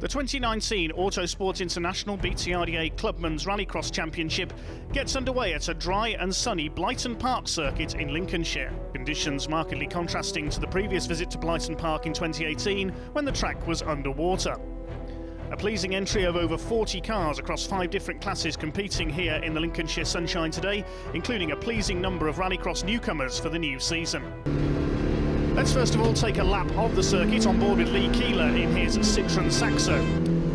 The 2019 Autosport International BTRDA Clubman's Rallycross Championship gets underway at a dry and sunny Blyton Park circuit in Lincolnshire. Conditions markedly contrasting to the previous visit to Blyton Park in 2018 when the track was underwater. A pleasing entry of over 40 cars across 5 different classes competing here in the Lincolnshire sunshine today, including a pleasing number of Rallycross newcomers for the new season. Let's first of all take a lap of the circuit on board with Lee Keeler in his Citroën Saxo.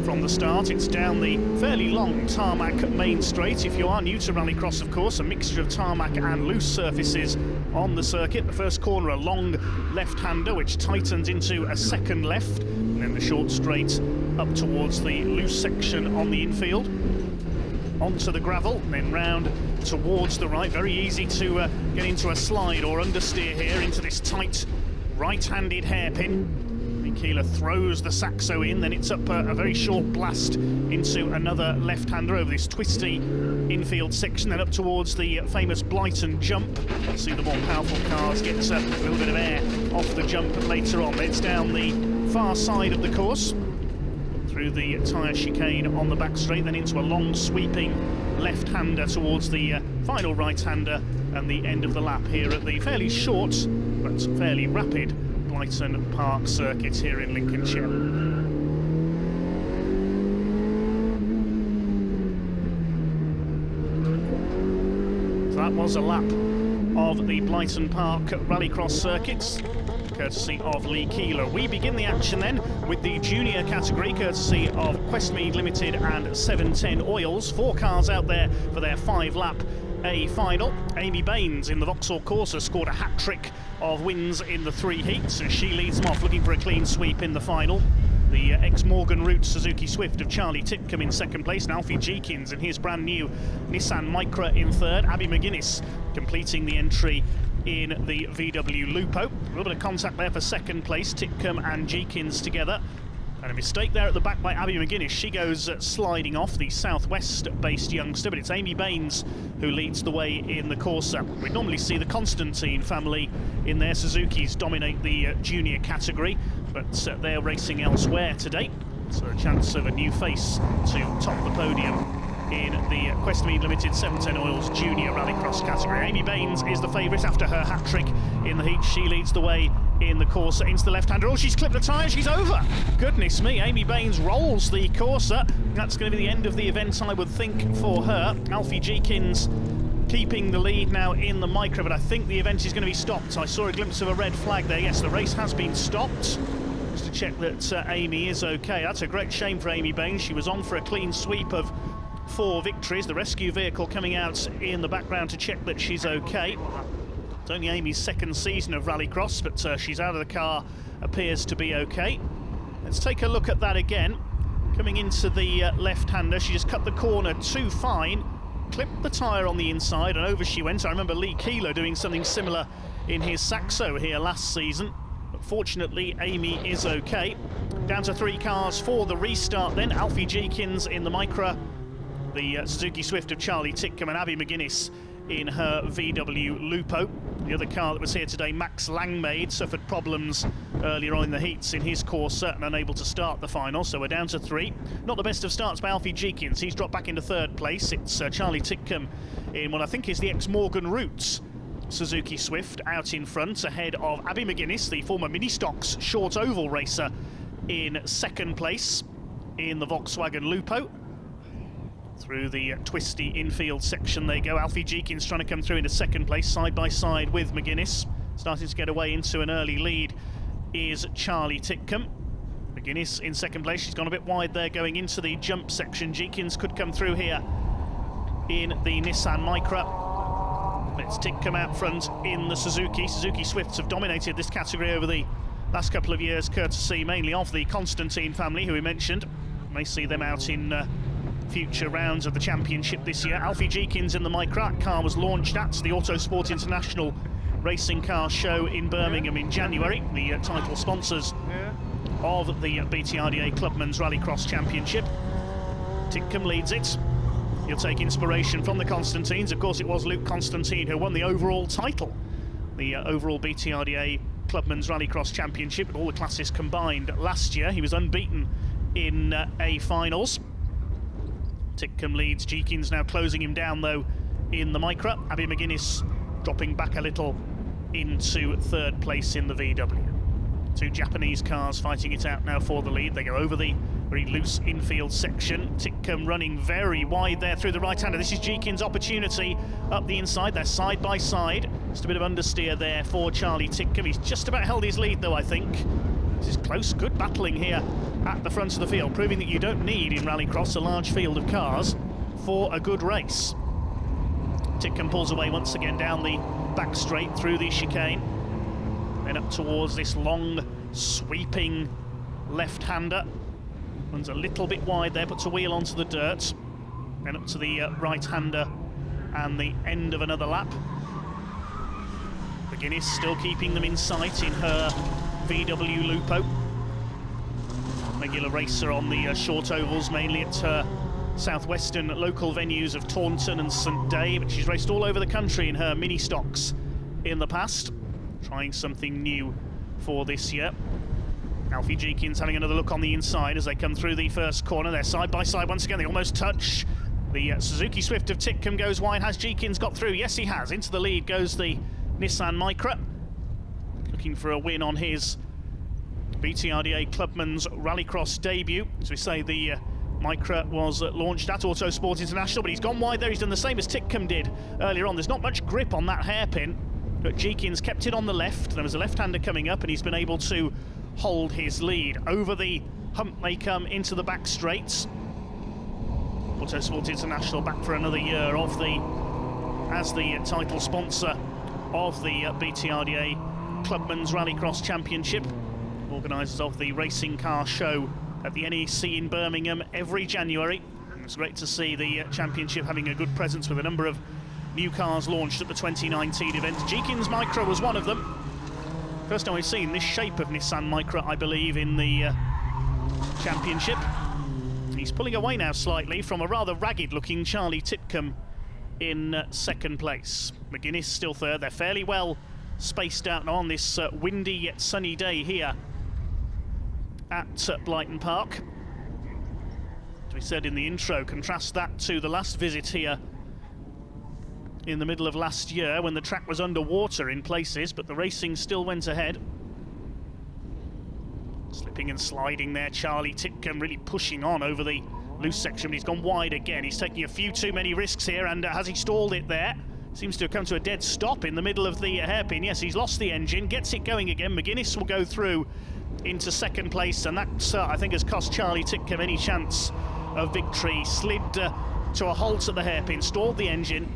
From the start, it's down the fairly long tarmac main straight. If you are new to Rallycross, of course, a mixture of tarmac and loose surfaces on the circuit. The first corner, a long left-hander which tightens into a second left, and then the short straight up towards the loose section on the infield. Onto the gravel, and then round towards the right. Very easy to get into a slide or understeer here into this tight right-handed hairpin. Lee Keeler throws the Saxo in, then it's up a very short blast into another left-hander over this twisty infield section, then up towards the famous Blyton jump. You'll see the more powerful cars get a little bit of air off the jump later on. It's down the far side of the course, through the tyre chicane on the back straight, then into a long sweeping left-hander towards the final right-hander and the end of the lap here at the fairly short but fairly rapid Blyton Park circuit here in Lincolnshire. So that was a lap of the Blyton Park Rallycross circuits, courtesy of Lee Keeler. We begin the action then with the junior category, courtesy of Questmead Limited and 710 Oils. 4 cars out there for their 5-lap A final. Amy Baines in the Vauxhall Corsa scored a hat-trick of wins in the 3 heats as she leads them off, looking for a clean sweep in the final. The ex-Morgan Root Suzuki Swift of Charlie Titcombe in second place, and Alfie Jeekins in his brand new Nissan Micra in third. Abby McGuinness completing the entry in the VW Lupo. A little bit of contact there for second place, Titcombe and Jeekins together. And a mistake there at the back by Abby McGuinness. She goes sliding off, the southwest-based youngster, but it's Amy Baines who leads the way in the Corsa. We normally see the Constantine family in their Suzukis dominate the junior category, but they're racing elsewhere today. So a chance of a new face to top the podium in the Questmead Limited 710 Oils Junior Rallycross category. Amy Baines is the favourite after her hat-trick in the heat. She leads the way in the Corsa into the left-hander. Oh, she's clipped the tyre, she's over! Goodness me, Amy Baines rolls the Corsa. That's going to be the end of the event, I would think, for her. Alfie Jeekins keeping the lead now in the Micra, but I think the event is going to be stopped. I saw a glimpse of a red flag there. Yes, the race has been stopped. Just to check that Amy is okay. That's a great shame for Amy Baines. She was on for a clean sweep of 4 victories. The rescue vehicle coming out in the background to check that she's okay. It's only Amy's second season of Rallycross, but she's out of the car, appears to be okay. Let's take a look at that again. Coming into the left-hander, she just cut the corner too fine, clipped the tyre on the inside, and over she went. I remember Lee Keeler doing something similar in his Saxo here last season. But fortunately, Amy is okay. Down to 3 cars for the restart then. Alfie Jeekins in the Micra, the Suzuki Swift of Charlie Titcombe, and Abby McGuinness in her VW Lupo. The other car that was here today, Max Langmaid, suffered problems earlier on in the heats in his Corsa and unable to start the final, so we're down to 3. Not the best of starts by Alfie Jeekins. He's dropped back into 3rd place. It's Charlie Titcombe in what I think is the ex-Morgan Roots Suzuki Swift out in front, ahead of Abby McGuinness, the former Mini Stocks short oval racer, in 2nd place in the Volkswagen Lupo. Through the twisty infield section they go. Alfie Jeekins trying to come through into 2nd place, side by side with McGuinness. Starting to get away into an early lead is Charlie Titcombe. McGuinness in 2nd place. She's gone a bit wide there going into the jump section. Jeekins could come through here in the Nissan Micra. It's Titcombe out front in the Suzuki. Suzuki Swifts have dominated this category over the last couple of years, courtesy mainly of the Constantine family, who we mentioned. You may see them out in future rounds of the championship this year. Alfie Jeekins in the Micra. That car was launched at the Autosport International Racing Car Show in Birmingham in January, the title sponsors of the BTRDA Clubman's Rallycross Championship. Titcombe leads it. He'll take inspiration from the Constantines. Of course, it was Luke Constantine who won the overall title, the overall BTRDA Clubman's Rallycross Championship, with all the classes combined last year. He was unbeaten in A-finals. Titcombe leads. Jeekins now closing him down, though, in the Micra. Abby McGuinness dropping back a little into third place in the VW. Two Japanese cars fighting it out now for the lead. They go over the very loose infield section. Titcombe running very wide there through the right-hander. This is Jeekins' opportunity up the inside. They're side by side. Just a bit of understeer there for Charlie Titcombe. He's just about held his lead, though, I think. This is close. Good battling here at the front of the field, proving that you don't need in Rallycross a large field of cars for a good race. Titcombe pulls away once again down the back straight through the chicane. Then up towards this long, sweeping left-hander. Runs a little bit wide there, puts a wheel onto the dirt. Then up to the right-hander and the end of another lap. McGuinness still keeping them in sight in her VW Lupo. Regular racer on the short ovals, mainly at her southwestern local venues of Taunton and St Day, but she's raced all over the country in her mini stocks in the past. Trying something new for this year. Alfie Jeekins having another look on the inside as they come through the first corner. They're side by side once again. They almost touch. The Suzuki Swift of Titcombe goes wide. Has Jeekins got through? Yes, he has. Into the lead goes the Nissan Micra. Looking for a win on his BTRDA Clubman's Rallycross debut. As we say, the Micra was launched at Autosport International, but he's gone wide there. He's done the same as Titcombe did earlier on. There's not much grip on that hairpin, but Jeekins kept it on the left. There was a left-hander coming up, and he's been able to hold his lead. Over the hump they come into the back straights. Autosport International back for another year of as the title sponsor of the BTRDA Clubman's Rallycross Championship. Organisers of the racing car show at the NEC in Birmingham every January. It's great to see the championship having a good presence with a number of new cars launched at the 2019 event. Jeekins' Micra was one of them. First time we've seen this shape of Nissan Micra, I believe, in the championship. He's pulling away now slightly from a rather ragged-looking Charlie Titcombe in second place. McGuinness still third. They're fairly well spaced out on this windy yet sunny day here at Blyton Park. As we said in the intro, contrast that to the last visit here in the middle of last year when the track was underwater in places, but the racing still went ahead. Slipping and sliding there, Charlie Titcombe really pushing on over the loose section, but he's gone wide again. He's taking a few too many risks here, and has he stalled it there? Seems to have come to a dead stop in the middle of the hairpin. Yes, he's lost the engine, gets it going again. McGuinness will go through into second place, and that, I think, has cost Charlie Titcombe any chance of victory. Slid to a halt at the hairpin, stalled the engine,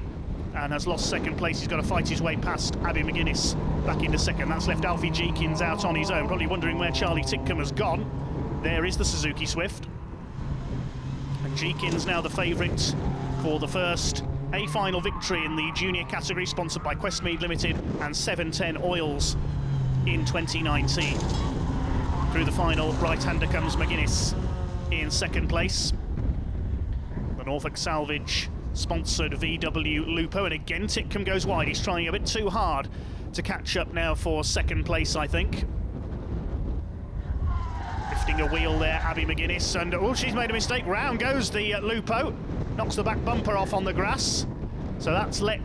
and has lost second place. He's got to fight his way past Abby McGuinness back into second. That's left Alfie Jeekins out on his own, probably wondering where Charlie Titcombe has gone. There is the Suzuki Swift. And Jeekins now the favourite for the first A-final victory in the junior category, sponsored by Questmead Limited and 710 Oils in 2019. Through the final, right-hander comes McGuinness in second place. The Norfolk Salvage sponsored VW Lupo, and again Titcombe goes wide. He's trying a bit too hard to catch up now for second place, I think. Lifting a wheel there, Abby McGuinness, and oh, she's made a mistake. Round goes the Lupo, knocks the back bumper off on the grass. So that's let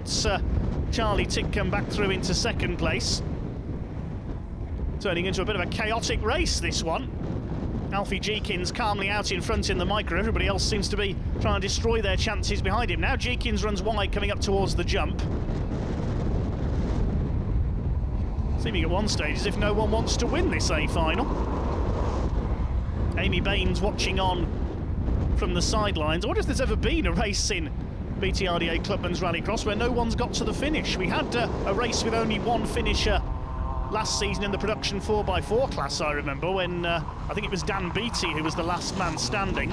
Charlie Titcombe back through into second place. Turning into a bit of a chaotic race, this one. Alfie Jeekins calmly out in front in the Micra. Everybody else seems to be trying to destroy their chances behind him. Now Jeekins runs wide coming up towards the jump. Seeming at one stage as if no one wants to win this A-final. Amy Baines watching on from the sidelines. I wonder if there's ever been a race in BTRDA Clubman's Rallycross where no one's got to the finish. We had a race with only one finisher last season in the production 4x4 class, I remember, when I think it was Dan Beattie who was the last man standing.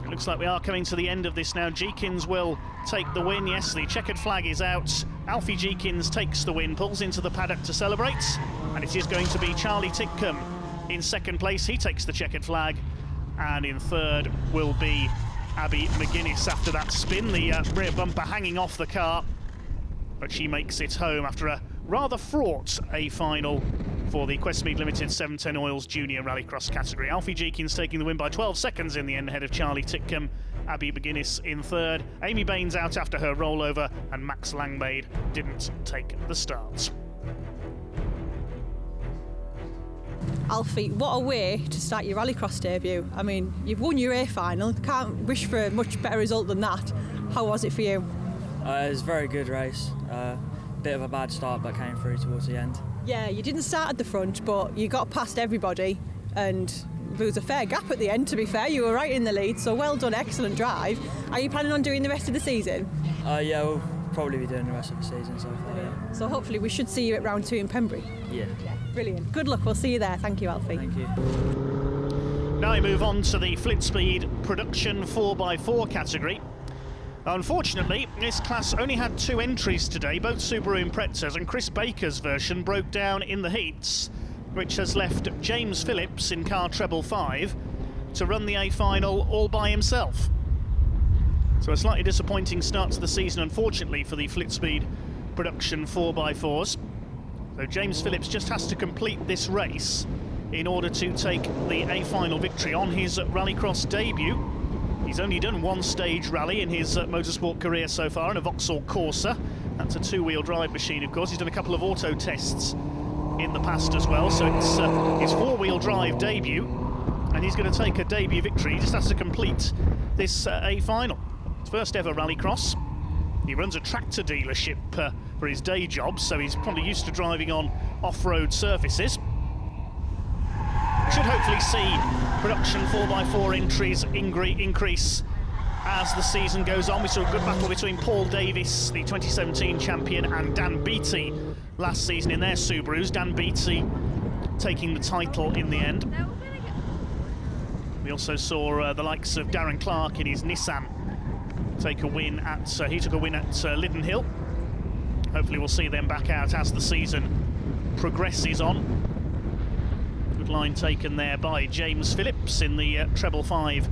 It looks like we are coming to the end of this now. Jeekins will take the win. Yes, the checkered flag is out. Alfie Jeekins takes the win, pulls into the paddock to celebrate, and it is going to be Charlie Titcombe in second place. He takes the checkered flag, and in third will be Abby McGuinness after that spin. The rear bumper hanging off the car, but she makes it home after a rather fraught A-final for the Questmead Limited 710 Oils Junior Rallycross category. Alfie Jeekins taking the win by 12 seconds in the end, ahead of Charlie Titcombe, Abby McGuinness in third. Amy Baines out after her rollover, and Max Langmaid didn't take the start. Alfie, what a way to start your Rallycross debut. I mean, you've won your A final, can't wish for a much better result than that. How was it for you? It was a very good race. Bit of a bad start, but came through towards the end. Yeah, you didn't start at the front, but you got past everybody, and there was a fair gap at the end, to be fair. You were right in the lead, so well done, excellent drive. Are you planning on doing the rest of the season? Yeah, we'll probably be doing the rest of the season so far, yeah. So hopefully we should see you at round 2 in Pembrey. Yeah. Brilliant. Good luck, we'll see you there. Thank you, Alfie. Thank you. Now we move on to the Flitspeed Production 4x4 category. Unfortunately, this class only had 2 entries today, both Subaru Imprezas, and Chris Baker's version broke down in the heats, which has left James Phillips in car treble 5 to run the A final all by himself. So a slightly disappointing start to the season, unfortunately, for the Flitspeed Production 4x4s. So James Phillips just has to complete this race in order to take the A final victory on his Rallycross debut. He's only done 1 stage rally in his motorsport career so far, in a Vauxhall Corsa. That's a 2-wheel drive machine, of course. He's done a couple of auto tests in the past as well, so it's his 4-wheel drive debut, and he's going to take a debut victory. He just has to complete this A final. His first ever Rallycross. He runs a tractor dealership for his day job, so he's probably used to driving on off-road surfaces. We should hopefully see production 4x4 entries increase as the season goes on. We saw a good battle between Paul Davis, the 2017 champion, and Dan Beattie last season in their Subarus. Dan Beattie taking the title in the end. We also saw the likes of Darren Clark in his Nissan take a win at Liddon Hill. Hopefully we'll see them back out as the season progresses on. Good line taken there by James Phillips in the treble 5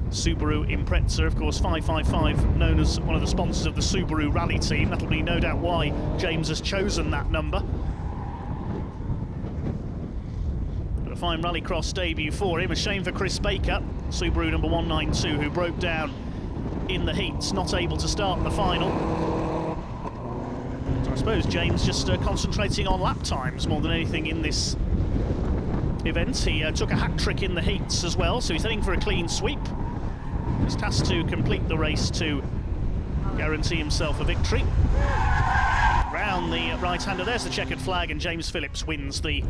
Subaru Impreza. Of course, 555 known as one of the sponsors of the Subaru Rally team. That'll be no doubt why James has chosen that number. But a fine Rallycross debut for him. A shame for Chris Baker, Subaru number 192, who broke down in the heats, not able to start the final. So I suppose James just concentrating on lap times more than anything in this event. He took a hat-trick in the heats as well, so he's heading for a clean sweep. Just has to complete the race to guarantee himself a victory. Round the right-hander, there's the checkered flag, and James Phillips wins the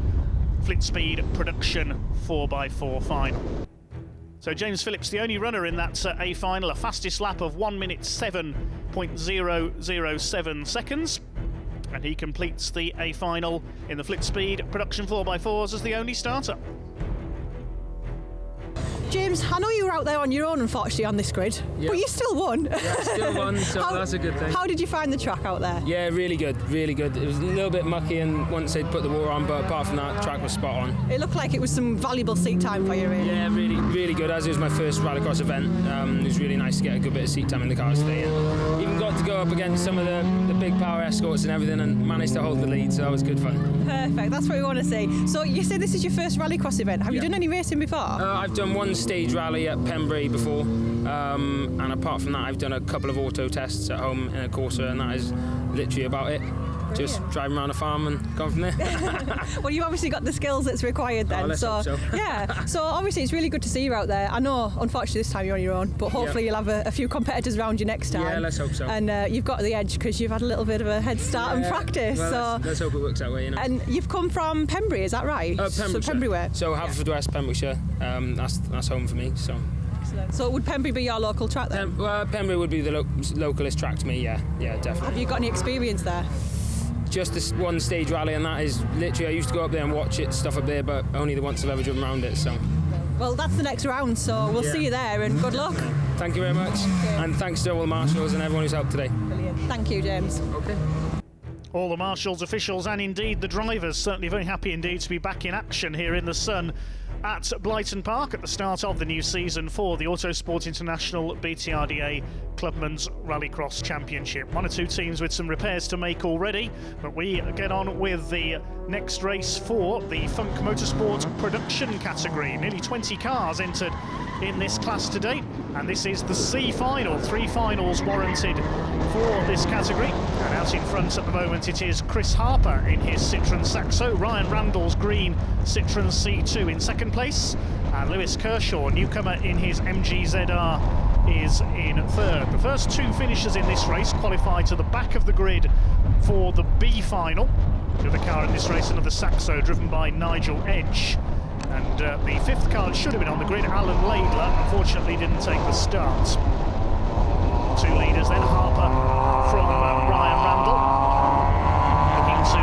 Flitspeed Production 4x4 final. So James Phillips, the only runner in that A final, a fastest lap of 1 minute 7.007 seconds. And he completes the A final in the Flitspeed Production 4x4s as the only starter. James, I know you were out there on your own, unfortunately, on this grid, but you still won. Yeah, still won, so that's a good thing. How did you find the track out there? Yeah, really good, really good. It was a little bit mucky and once they'd put the water on, but apart from that, the track was spot on. It looked like it was some valuable seat time for you, really. Yeah, really, really good. As it was my first Rallycross event, it was really nice to get a good bit of seat time in the cars today. And even got to go up against some of the big power escorts and everything and managed to hold the lead, so that was good fun. Perfect, that's what we want to see. So you said this is your first Rallycross event. Have you done any racing before? I've done 1 stage rally at Pembrey before, and apart from that I've done a couple of auto tests at home in a Corsa, and that is literally about it. Brilliant. Just driving around a farm and going from there. Well, you've obviously got the skills that's required then. Let's hope so. Yeah, so obviously it's really good to see you out there. I know unfortunately this time you're on your own, but hopefully you'll have a few competitors around you next time. Yeah, let's hope so. And you've got the edge because you've had a little bit of a head start and practice. Well, let's hope it works that way, you know. And you've come from Pembrey, is that right? Pembrokeshire. So Pembrey where? So Haverfordwest, Pembrokeshire. That's home for me. So. Excellent. So would Pembrey be your local track then? Pembrey would be the localist track to me. Yeah, definitely. Have you got any experience there? Just this 1 stage rally, and that is literally, I used to go up there and watch it, stuff up there, but only the once I've ever driven around it, so. Well, that's the next round, so we'll see you there, and good luck. Thank you very much, and thanks to all the marshals and everyone who's helped today. Brilliant. Thank you, James. Okay. All the marshals, officials, and indeed the drivers certainly very happy indeed to be back in action here in the sun at Blyton Park at the start of the new season for the Autosport International BTRDA Clubman's Rallycross Championship. One or two teams with some repairs to make already, but we get on with the next race for the Funk Motorsport production category. Nearly 20 cars entered in this class to date, and this is the C final. 3 finals warranted for this category, and out in front at the moment it is Chris Harper in his Citroën Saxo, Ryan Randall's green Citroën C2 in second place, and Lewis Kershaw, newcomer in his MG ZR, is in third. The first 2 finishers in this race qualify to the back of the grid for the B final. The other car in this race, another Saxo driven by Nigel Edge. And the 5th car that should have been on the grid, Alan Laidler, unfortunately didn't take the start. 2 leaders then, Harper from Ryan Randall, looking to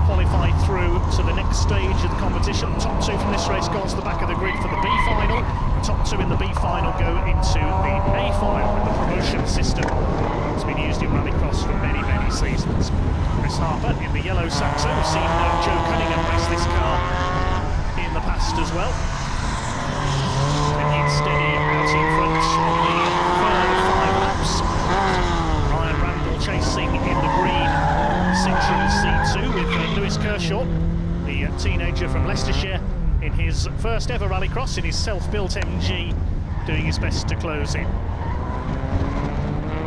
qualify through to the next stage of the competition. The top 2 from this race go to the back of the grid for the B final. The top 2 in the B final go into the A final with the promotion system. It's been used in Rallycross for many, many seasons. Chris Harper in the yellow Saxo. We've seen Joe Cunningham race this car in the past as well. And he's steady out in front on the third 5 laps. Ryan Randall chasing in the green Citroën C2 with Lewis Kershaw, the teenager from Leicestershire, in his first ever Rallycross in his self-built MG, doing his best to close in.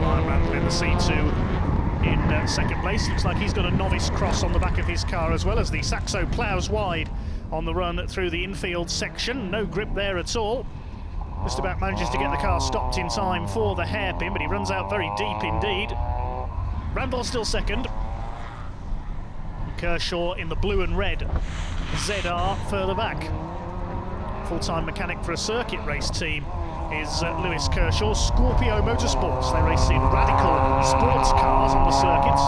Ryan Randall in the C2 in second place. Looks like he's got a novice cross on the back of his car as well, as the Saxo ploughs wide on the run through the infield section. No grip there at all. Just about manages to get the car stopped in time for the hairpin, but he runs out very deep indeed. Randall still second. Kershaw in the blue and red ZR further back. Full-time mechanic for a circuit race team is Lewis Kershaw. Scorpio Motorsports, they race in radical sports cars on the circuits.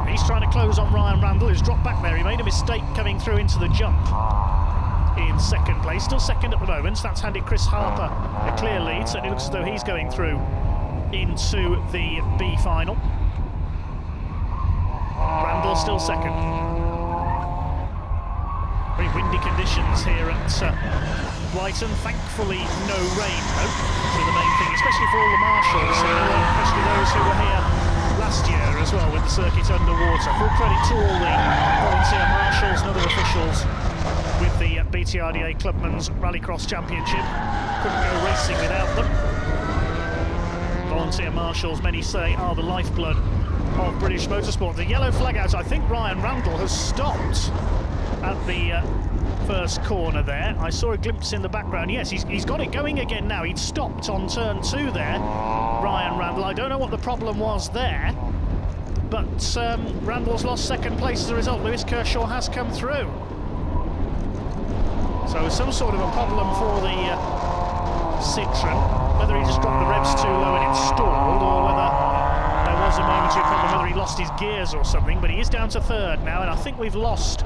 He's trying to close on Ryan Randall, who's dropped back there. He made a mistake coming through into the jump in second place. Still second at the moment. That's handed Chris Harper a clear lead. Certainly looks as though he's going through into the B final. Randall still second. Very windy conditions here at Blyton. Thankfully, no rain, though, so the main thing, especially for all the marshals, especially those who were here last year as well with the circuit underwater. Full credit to all the volunteer marshals and other officials with the BTRDA Clubman's Rallycross Championship. Couldn't go racing without them. Volunteer marshals, many say, are the lifeblood of British motorsport. The yellow flag out. I think Ryan Randall has stopped at the first corner there. I saw a glimpse in the background. Yes, he's got it going again now. He'd stopped on turn 2 there, Ryan Randall. I don't know what the problem was there, but Randall's lost second place as a result. Lewis Kershaw has come through. So some sort of a problem for the Citroën, whether he just dropped the revs too low and it stalled, or whether there was a momentary problem, whether he lost his gears or something. But he is down to third now, and I think we've lost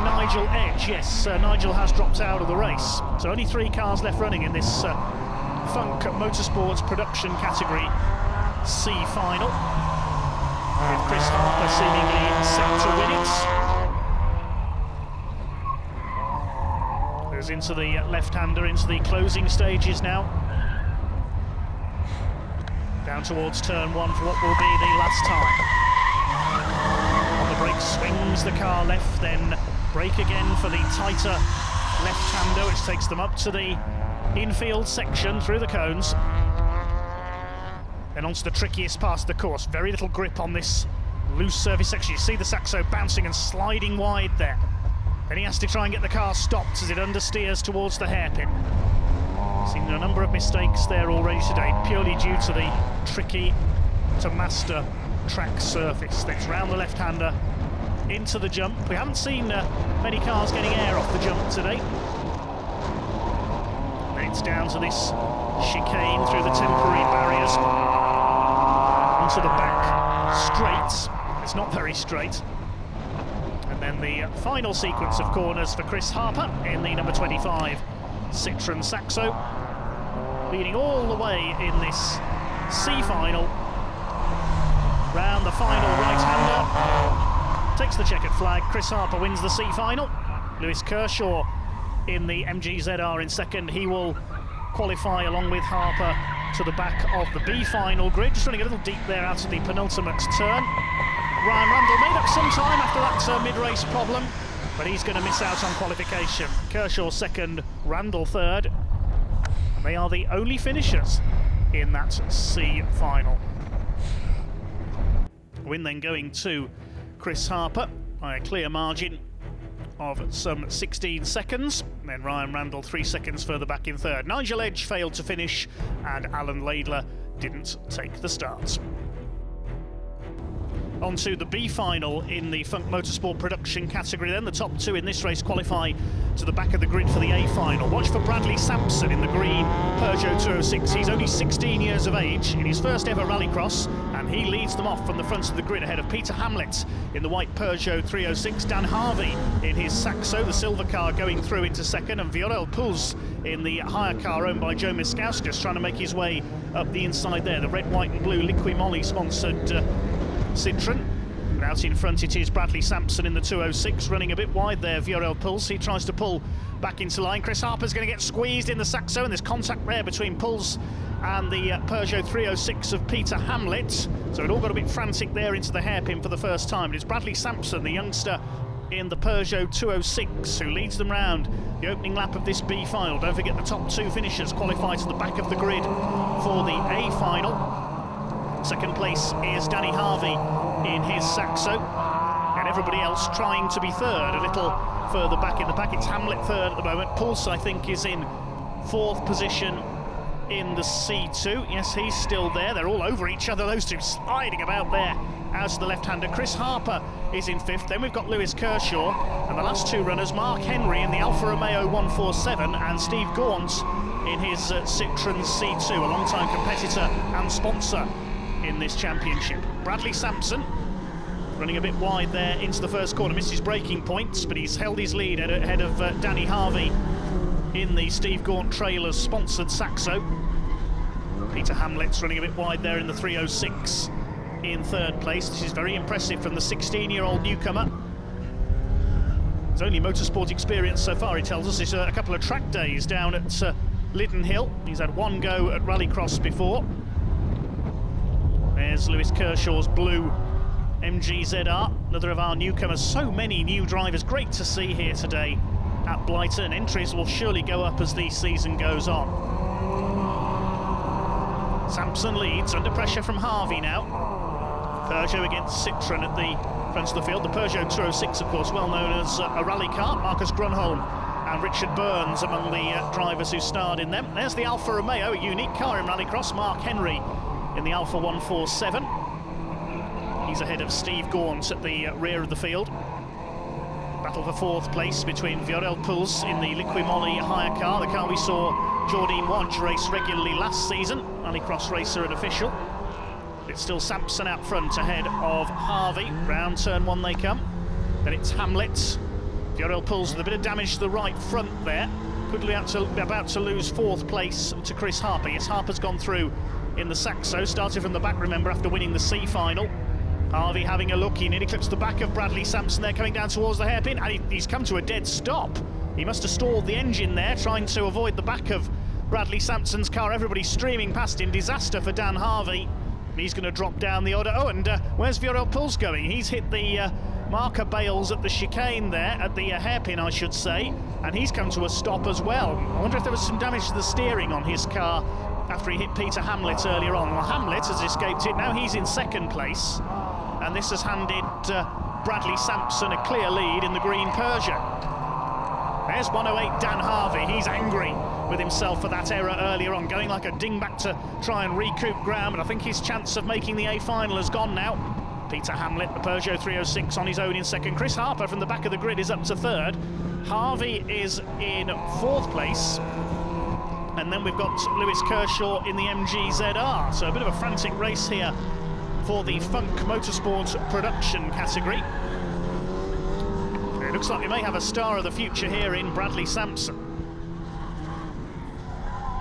Nigel Edge. Yes, Nigel has dropped out of the race. So only 3 cars left running in this Funk Motorsports production category C final, with Chris Harper seemingly set to win it. Goes into the left-hander, into the closing stages now. Down towards turn 1 for what will be the last time. On the brake, swings the car left, then brake again for the tighter left-hander, which takes them up to the infield section through the cones. Then onto the trickiest part of the course. Very little grip on this loose surface section. You see the Saxo bouncing and sliding wide there. Then he has to try and get the car stopped as it understeers towards the hairpin. Seen a number of mistakes there already today, purely due to the tricky to master track surface. Then it's round the left-hander into the jump. We haven't seen many cars getting air off the jump today. Then it's down to this chicane through the temporary barriers onto the back straight. It's not very straight. And then the final sequence of corners for Chris Harper in the number 25 Citroën Saxo, leading all the way in this C final. Round the final right-hander, takes the checkered flag. Chris Harper wins the C final. Lewis Kershaw in the MGZR in second. He will qualify along with Harper to the back of the B final grid. Just running a little deep there out of the penultimate turn. Ryan Randall made up some time after that mid-race problem, but he's going to miss out on qualification. Kershaw second, Randall third. And they are the only finishers in that C final. Win then going to Chris Harper by a clear margin of some 16 seconds. And then Ryan Randall 3 seconds further back in third. Nigel Edge failed to finish, and Alan Laidler didn't take the start. On to the B final in the Funk Motorsport production category then. The top two in this race qualify to the back of the grid for the A final. Watch for Bradley Sampson in the green Peugeot 206. He's only 16 years of age in his first ever rallycross, and he leads them off from the front of the grid ahead of Peter Hamlet in the white Peugeot 306. Dan Harvey in his Saxo, the silver car, going through into second, and Viorel Puls in the hire car owned by Joe Miskauskas trying to make his way up the inside there. The red, white and blue Liqui Moly sponsored Citroën. And out in front it is Bradley Sampson in the 206, running a bit wide there. Viorel Puls, he tries to pull back into line. Chris Harper's going to get squeezed in the Saxo, and there's contact there between Puls and the Peugeot 306 of Peter Hamlet. So it all got a bit frantic there into the hairpin for the first time. But it's Bradley Sampson, the youngster in the Peugeot 206, who leads them round the opening lap of this B final. Don't forget the top two finishers qualify to the back of the grid for the A final. Second place is Danny Harvey in his Saxo, and everybody else trying to be third, a little further back in the pack. It's Hamlet third at the moment. Puls, I think, is in fourth position in the C2. Yes, he's still there. They're all over each other, those two sliding about there out to the left-hander. Chris Harper is in fifth. Then we've got Lewis Kershaw, and the last two runners, Mark Henry in the Alfa Romeo 147 and Steve Gaunt in his Citroën C2, a long-time competitor and sponsor in this championship. Bradley Sampson running a bit wide there into the first corner, missed his braking points, but he's held his lead ahead of Danny Harvey in the Steve Gaunt Trailers sponsored Saxo. Peter Hamlet's running a bit wide there in the 306 in third place. This is very impressive from the 16-year-old newcomer. His only motorsport experience so far, he tells us, is a couple of track days down at Liddon Hill. He's had one go at Rallycross before. There's Lewis Kershaw's blue MGZR, another of our newcomers. So many new drivers, great to see here today at Blyton. Entries will surely go up as the season goes on. Sampson leads, under pressure from Harvey now. Peugeot against Citroën at the front of the field. The Peugeot 206, of course, well known as a rally car. Marcus Grunholm and Richard Burns among the drivers who starred in them. There's the Alfa Romeo, a unique car in Rallycross. Mark Henry in the Alfa 147. He's ahead of Steve Gaunt at the rear of the field. Battle for fourth place between Viorel Puls in the Liqui Moly hire car, the car we saw Jordine Wodge race regularly last season, Rallycross racer and official. It's still Sampson out front ahead of Harvey. Round turn one they come. Then it's Hamlet. Viorel Puls with a bit of damage to the right front there. Could be about to lose fourth place to Chris Harper. Yes, Harper's gone through in the Saxo, started from the back, remember, after winning the C final. Harvey having a look, he nearly clips the back of Bradley Sampson there, coming down towards the hairpin, and he's come to a dead stop. He must have stalled the engine there, trying to avoid the back of Bradley Sampson's car. Everybody streaming past him. Disaster for Dan Harvey. He's going to drop down the order. Oh, and where's Viorel Puls going? He's hit the marker bales at the chicane there, at the hairpin, I should say, and he's come to a stop as well. I wonder if there was some damage to the steering on his car after he hit Peter Hamlet earlier on. Well, Hamlet has escaped it. Now he's in second place, and this has handed Bradley Sampson a clear lead in the green Peugeot. There's 108 Dan Harvey. He's angry with himself for that error earlier on, going like a dingback to try and recoup ground, but I think his chance of making the A final has gone now. Peter Hamlet, the Peugeot 306, on his own in second. Chris Harper from the back of the grid is up to third. Harvey is in fourth place. And then we've got Lewis Kershaw in the MGZR. So a bit of a frantic race here for the Funk Motorsport production category. It looks like we may have a star of the future here in Bradley Sampson.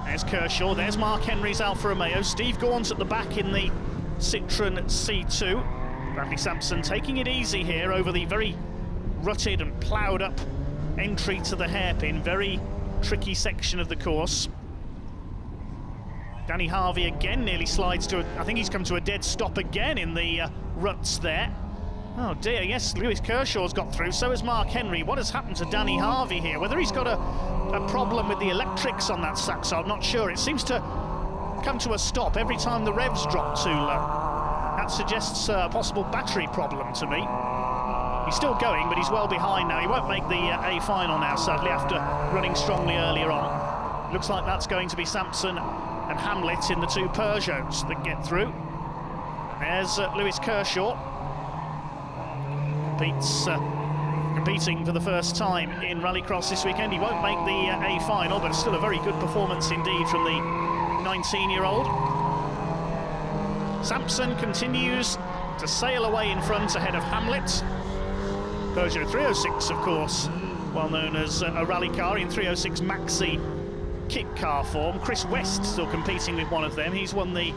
There's Kershaw, there's Mark Henry's Alfa Romeo, Steve Gaunt at the back in the Citroën C2. Bradley Sampson taking it easy here over the very rutted and ploughed up entry to the hairpin, very tricky section of the course. Danny Harvey again nearly slides to, I think he's come to a dead stop again in the ruts there. Oh dear, yes, Lewis Kershaw's got through, so has Mark Henry. What has happened to Danny Harvey here? Whether he's got a problem with the electrics on that Saxo, I'm not sure. It seems to come to a stop every time the revs drop too low. That suggests a possible battery problem to me. He's still going, but he's well behind now. He won't make the A final now, sadly, after running strongly earlier on. Looks like that's going to be Sampson and Hamlet in the two Peugeots that get through. There's Lewis Kershaw. Competing for the first time in Rallycross this weekend. He won't make the A final, but it's still a very good performance indeed from the 19-year-old. Sampson continues to sail away in front ahead of Hamlet. Peugeot 306, of course, well known as a rally car in 306 Maxi kit car form. Chris West still competing with one of them. He's won the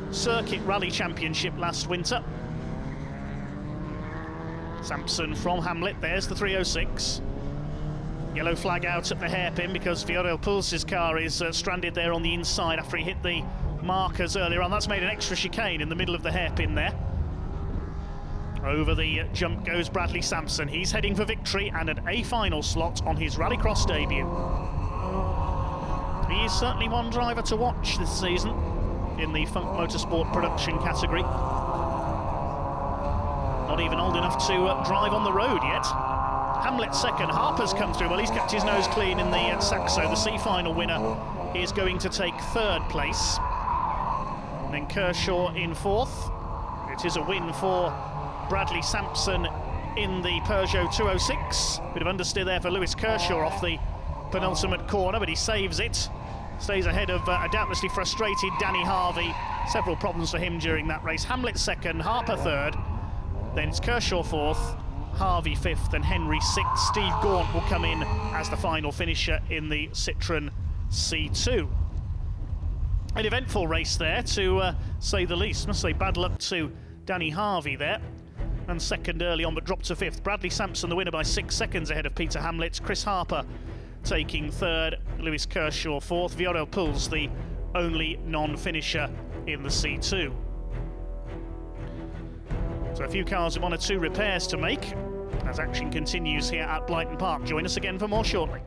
Circuit Rally Championship last winter. Sampson from Hamlet, there's the 306. Yellow flag out at the hairpin because Viorel Pulse's car is stranded there on the inside after he hit the markers earlier on. That's made an extra chicane in the middle of the hairpin there. Over the jump goes Bradley Sampson. He's heading for victory and an A final slot on his Rallycross debut. He is certainly one driver to watch this season in the Funk Motorsport production category. Not even old enough to drive on the road yet. Hamlet second, Harper's come through. Well, he's kept his nose clean in the Saxo. The C final winner is going to take third place. And then Kershaw in fourth. It is a win for Bradley Sampson in the Peugeot 206. Bit of understeer there for Lewis Kershaw off the penultimate corner, but he saves it. Stays ahead of a doubtlessly frustrated Danny Harvey. Several problems for him during that race. Hamlet second, Harper third. Then it's Kershaw fourth, Harvey fifth, and Henry sixth. Steve Gaunt will come in as the final finisher in the Citroën C2. An eventful race there, to say the least. Must say bad luck to Danny Harvey there. And second early on, but dropped to fifth. Bradley Sampson, the winner, by 6 seconds ahead of Peter Hamlet. Chris Harper taking third. Lewis Kershaw fourth. Viorel Pulse, the only non-finisher in the C2. So a few cars with 1 or 2 repairs to make as action continues here at Blyton Park. Join us again for more shortly.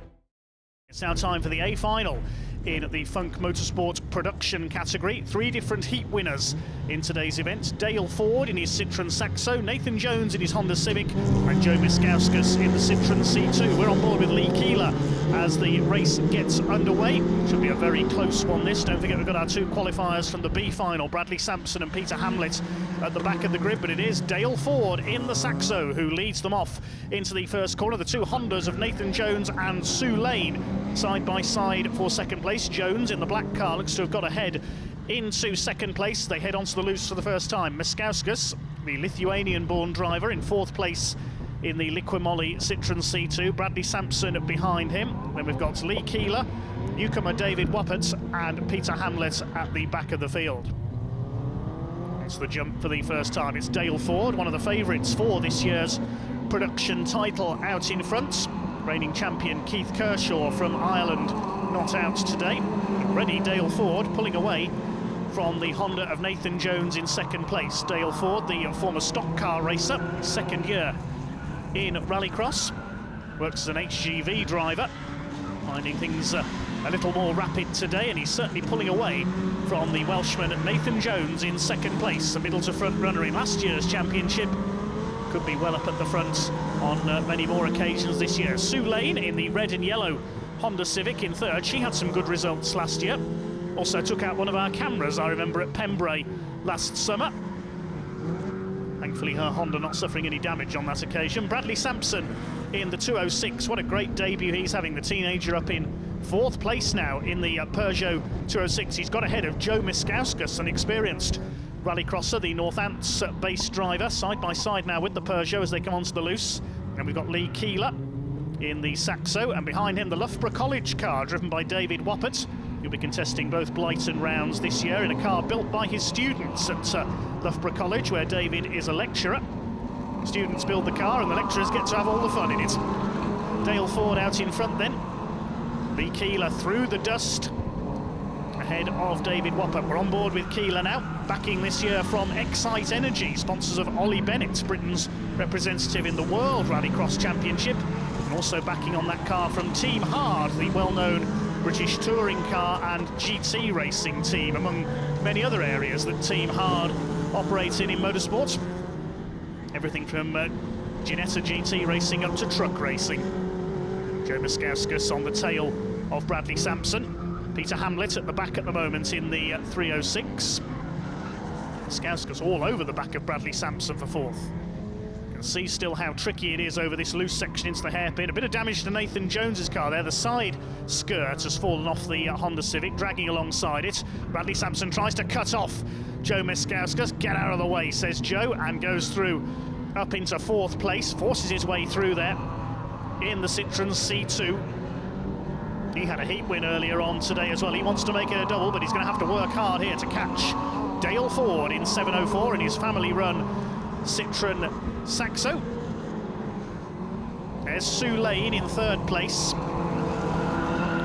It's now time for the A final in the Funk Motorsport production category. 3 different heat winners in today's event. Dale Ford in his Citroën Saxo, Nathan Jones in his Honda Civic, and Joe Miskauskas in the Citroën C2. We're on board with Lee Keeler as the race gets underway. Should be a very close one, this. Don't forget we've got our 2 qualifiers from the B final, Bradley Sampson and Peter Hamlet at the back of the grid, but it is Dale Ford in the Saxo who leads them off into the first corner. The 2 Hondas of Nathan Jones and Sue Lane side by side for second place. Jones in the black car looks to have got ahead into second place. They head onto the loose for the first time. Miskauskas, the Lithuanian-born driver, in 4th place in the Liquimoly Citroën C2. Bradley Sampson behind him. Then we've got Lee Keeler, newcomer David Wappert, and Peter Hamlet at the back of the field. It's the jump for the first time. It's Dale Ford, one of the favourites for this year's production title, out in front. Reigning champion Keith Kershaw from Ireland not out today. Already Dale Ford pulling away from the Honda of Nathan Jones in second place. Dale Ford, the former stock car racer, second year in Rallycross, works as an HGV driver, finding things a little more rapid today, and he's certainly pulling away from the Welshman Nathan Jones in second place, a middle to front runner in last year's championship. Could be well up at the front on many more occasions this year. Sue Lane in the red and yellow Honda Civic in third. She had some good results last year. Also took out one of our cameras, I remember, at Pembrey last summer. Thankfully her Honda not suffering any damage on that occasion. Bradley Sampson in the 206. What a great debut he's having. The teenager up in 4th place now in the Peugeot 206. He's got ahead of Joe Miskauskas, an experienced rallycrosser, the Northants-based driver, side by side now with the Peugeot as they come onto the loose. And we've got Lee Keeler in the Saxo, and behind him the Loughborough College car driven by David Wappert. He'll be contesting both Blyton rounds this year in a car built by his students at Loughborough College, where David is a lecturer. Students build the car and the lecturers get to have all the fun in it. Dale Ford out in front then. Lee Keeler through the dust ahead of David Woppert. We're on board with Keeler now, backing this year from Excite Energy, sponsors of Ollie Bennett, Britain's representative in the World Rallycross Championship, and also backing on that car from Team Hard, the well-known British touring car and GT racing team, among many other areas that Team Hard operates in motorsport. Everything from Ginetta GT racing up to truck racing. Joe Muskauskas on the tail of Bradley Sampson. Peter Hamlet at the back at the moment in the 306. Muskauskas all over the back of Bradley Sampson for fourth. You can see still how tricky it is over this loose section into the hairpin. A bit of damage to Nathan Jones's car there. The side skirt has fallen off the Honda Civic, dragging alongside it. Bradley Sampson tries to cut off Joe Muskauskas. Get out of the way, says Joe, and goes through up into fourth place, forces his way through there in the Citroën C2. He had a heat win earlier on today as well. He wants to make it a double, but he's going to have to work hard here to catch Dale Ford in 704 in his family-run Citroën Saxo. There's Sue Lane in third place.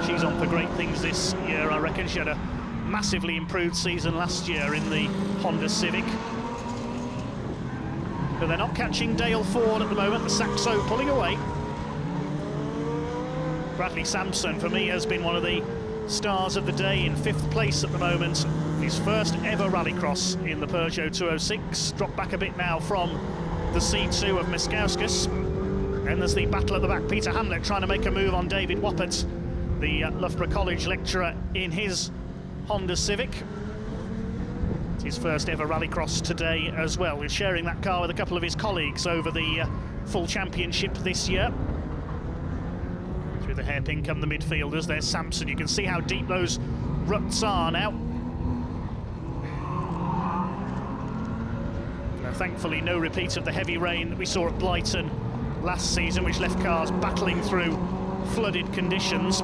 She's on for great things this year, I reckon. She had a massively improved season last year in the Honda Civic. But they're not catching Dale Ford at the moment. The Saxo pulling away. Bradley Sampson, for me, has been one of the stars of the day, in fifth place at the moment. His first ever rallycross in the Peugeot 206. Dropped back a bit now from the C2 of Muskauskas. And there's the battle at the back. Peter Hamlet trying to make a move on David Woppert, the Loughborough College lecturer in his Honda Civic. It's his first ever rallycross today as well. He's sharing that car with a couple of his colleagues over the full championship this year. Through the hairpin come the midfielders. There's Sampson. You can see how deep those ruts are now. Now, thankfully, no repeat of the heavy rain that we saw at Blyton last season, which left cars battling through flooded conditions.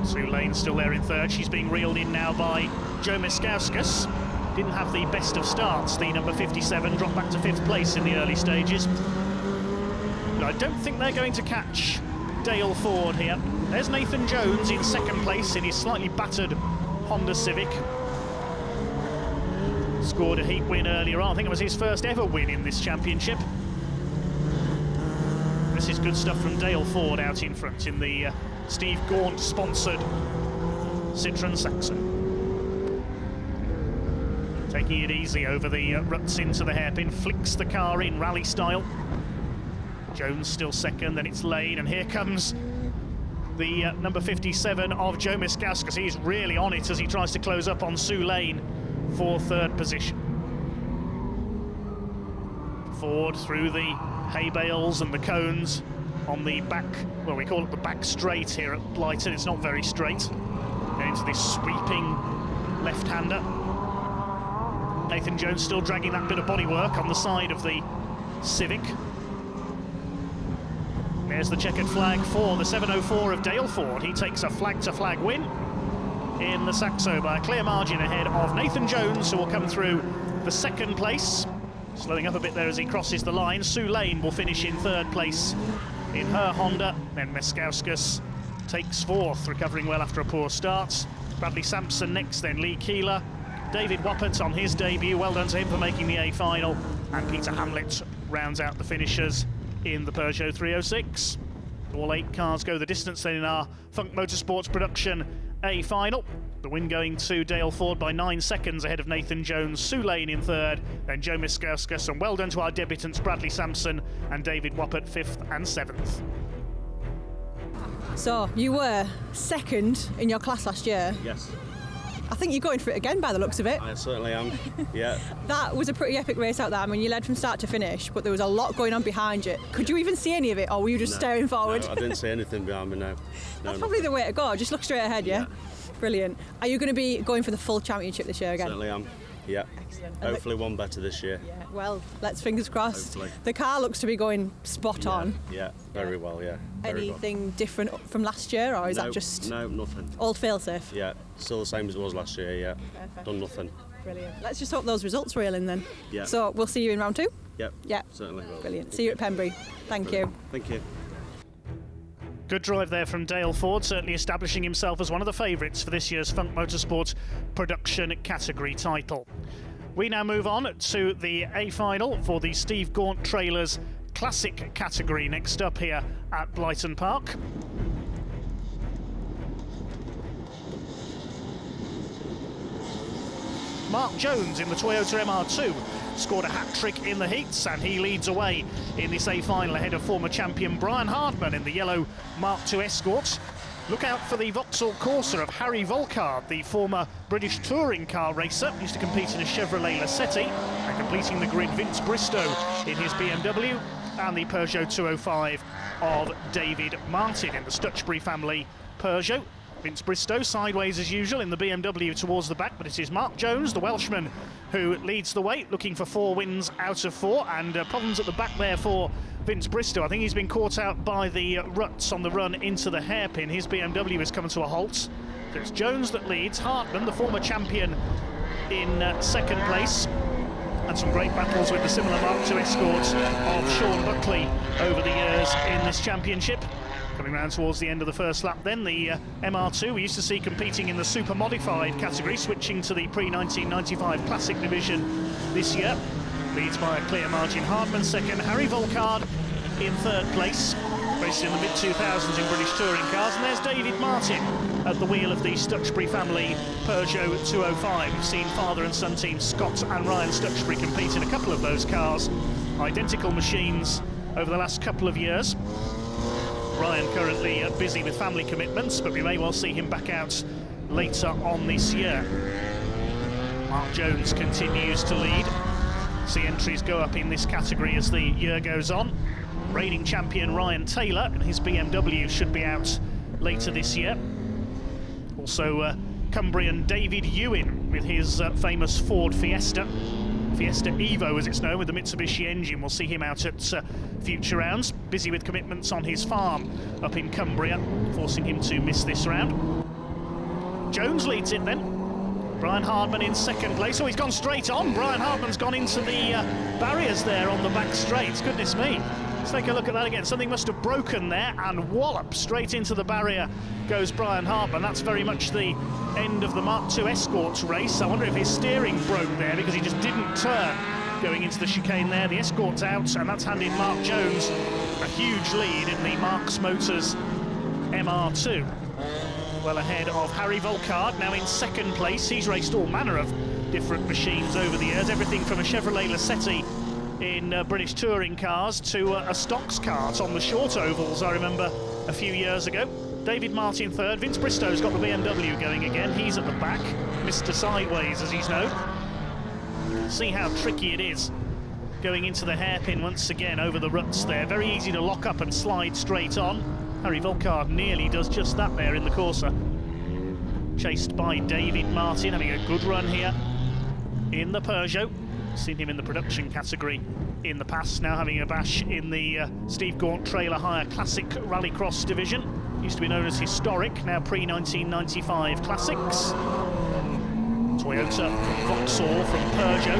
Sue Lane still there in third. She's being reeled in now by Joe Muskauskas. Didn't have the best of starts. The number 57 dropped back to fifth place in the early stages. But I don't think they're going to catch Dale Ford here. There's Nathan Jones in second place in his slightly battered Honda Civic. Scored a heat win earlier on. I think it was his first ever win in this championship. This is good stuff from Dale Ford out in front in the Steve Gaunt sponsored Citroën Saxo. Taking it easy over the ruts into the hairpin, flicks the car in rally style. Jones still second, then it's Lane, and here comes the number 57 of Joe Muskauskas. He's really on it as he tries to close up on Sue Lane for third position. Ford through the hay bales and the cones on the back, well, we call it the back straight here at Blyton. It's not very straight. Going to this sweeping left-hander. Nathan Jones still dragging that bit of bodywork on the side of the Civic. There's the checkered flag for the 704 of Dale Ford. He takes a flag-to-flag win in the Saxo by a clear margin ahead of Nathan Jones, who will come through the second place. Slowing up a bit there as he crosses the line. Sue Lane will finish in third place in her Honda. Then Muskauskas takes fourth, recovering well after a poor start. Bradley Sampson next, then Lee Keeler. David Woppert on his debut, well done to him for making the A final. And Peter Hamlet rounds out the finishers in the Peugeot 306. All 8 cars go the distance then in our Funk Motorsports production A final. The win going to Dale Ford by 9 seconds ahead of Nathan Jones, Sue Lane in third, then Joe Muskauskas, and well done to our debutants Bradley Sampson and David Woppert 5th and 7th. So, you were second in your class last year. Yes. I think you're going for it again by the looks of it. I certainly am, yeah. That was a pretty epic race out there. I mean, you led from start to finish, but there was a lot going on behind you. Could you even see any of it, or were you just staring forward? No, I didn't see anything behind me, no. That's probably the way to go, just look straight ahead, yeah? Brilliant. Are you going to be going for the full championship this year again? Certainly am, yeah. Excellent. Hopefully one better this year. Yeah, well, let's fingers crossed. Hopefully. The car looks to be going spot on. Yeah, very well, yeah. Very Anything different from last year, or is that just No, nothing. old failsafe? Yeah, still the same as it was last year, yeah. Perfect. Done nothing. Brilliant. Let's just hope those results reel in then. Yeah. So we'll see you in round 2? Yep. Yeah. Certainly will. Brilliant. See you at Pembrey. Thank you. Thank you. Good drive there from Dale Ford, certainly establishing himself as one of the favourites for this year's Funk Motorsport production category title. We now move on to the A final for the Steve Gaunt Trailers Classic category next up here at Blyton Park. Mark Jones in the Toyota MR2 scored a hat-trick in the heats, and he leads away in this A-final ahead of former champion Brian Hardman in the yellow Mark II Escort. Look out for the Vauxhall Corsa of Harry Volkard, the former British touring car racer, used to compete in a Chevrolet Lacetti, and completing the grid Vince Bristow in his BMW, and the Peugeot 205 of David Martin in the Stutchbury family Peugeot. Vince Bristow sideways as usual in the BMW towards the back, but it is Mark Jones, the Welshman, who leads the way, looking for 4 wins out of 4, and problems at the back there for Vince Bristow. I think he's been caught out by the ruts on the run into the hairpin. His BMW is coming to a halt. So it's Jones that leads. Hartman, the former champion, in second place. And some great battles with the similar Mark II Escorts of Sean Buckley over the years in this championship. Coming round towards the end of the first lap then, the MR2 we used to see competing in the super modified category, switching to the pre-1995 classic division this year. Leads by a clear margin. Hardman second, Harry Volkard in third place, raced in the mid-2000s in British touring cars. And there's David Martin at the wheel of the Stutchbury family Peugeot 205. We've seen father and son teams Scott and Ryan Stutchbury compete in a couple of those cars. Identical machines over the last couple of years. Ryan currently busy with family commitments, but we may well see him back out later on this year. Mark Jones continues to lead. See entries go up in this category as the year goes on. Reigning champion Ryan Taylor and his BMW should be out later this year. Also Cumbrian David Ewan with his famous Ford Fiesta Evo as it's known, with the Mitsubishi engine. We'll see him out at future rounds, busy with commitments on his farm up in Cumbria, forcing him to miss this round. Jones leads it then. Brian Hardman in second place. Oh, he's gone straight on. Brian Hardman's gone into the barriers there on the back straights. Goodness me. Let's take a look at that again. Something must have broken there, and wallop, straight into the barrier goes Brian Hardman. That's very much the end of the Mark II Escorts race. I wonder if his steering broke there because he just didn't turn going into the chicane there. The Escort's out, and that's handed Mark Jones a huge lead in the Marks Motors MR2. Well ahead of Harry Volkard, now in second place. He's raced all manner of different machines over the years, everything from a Chevrolet Lacetti in British touring cars to a stocks kart on the short ovals, I remember a few years ago. David Martin third. Vince Bristow's got the BMW going again. He's at the back, Mr. Sideways as he's known. See how tricky it is going into the hairpin once again over the ruts there. Very easy to lock up and slide straight on. Harry Volkard nearly does just that there in the Corsa. Chased by David Martin, having a good run here in the Peugeot. Seen him in the production category in the past, now having a bash in the Steve Gaunt Trailer Hire Classic Rallycross division. Used to be known as Historic, now pre-1995 Classics. Toyota Vauxhall from Peugeot.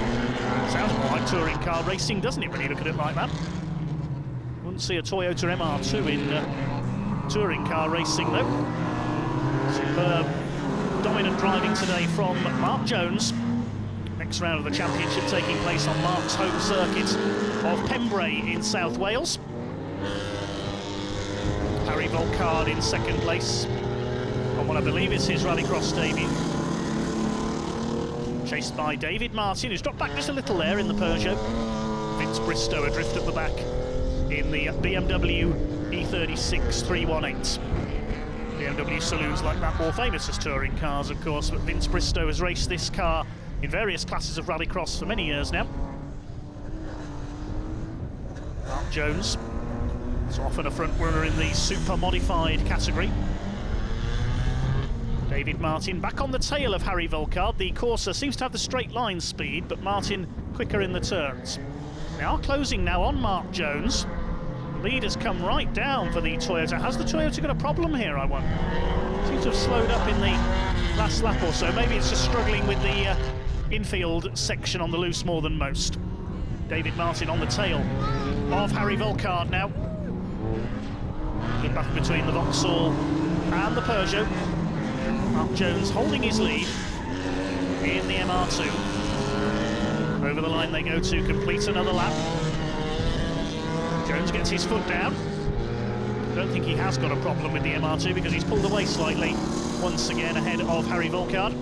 Sounds more like touring car racing, doesn't it, when you look at it like that? Wouldn't see a Toyota MR2 in touring car racing, though. Superb, dominant driving today from Mark Jones. Next round of the championship taking place on Mark's home circuit of Pembrey in South Wales. Harry Volkard in second place on what I believe is his Rallycross debut. Chased by David Martin, who's dropped back just a little there in the Peugeot. Vince Bristow adrift at the back in the BMW E36 318. BMW saloons like that, more famous as touring cars, of course, but Vince Bristow has raced this car in various classes of Rallycross for many years now. Mark Jones is often a front runner in the super modified category. David Martin back on the tail of Harry Volkard. The Corsa seems to have the straight line speed, but Martin quicker in the turns. They are closing now on Mark Jones. The lead has come right down for the Toyota. Has the Toyota got a problem here, I wonder? Seems to have slowed up in the last lap or so. Maybe it's just struggling with the infield section on the loose more than most. David Martin on the tail of Harry Volkard now. In back between the Vauxhall and the Peugeot. Mark Jones holding his lead in the MR2. Over the line they go to complete another lap. Jones gets his foot down. I don't think he has got a problem with the MR2 because he's pulled away slightly once again ahead of Harry Volkard.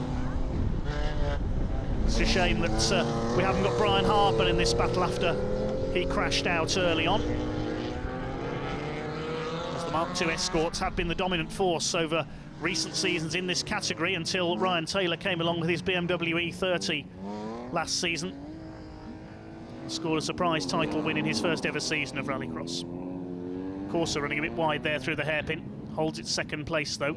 It's a shame that we haven't got Brian Hardman in this battle after he crashed out early on. As the Mark II Escorts have been the dominant force over recent seasons in this category until Ryan Taylor came along with his BMW E30 last season. Scored a surprise title win in his first ever season of Rallycross. Corsa running a bit wide there through the hairpin, holds its second place though.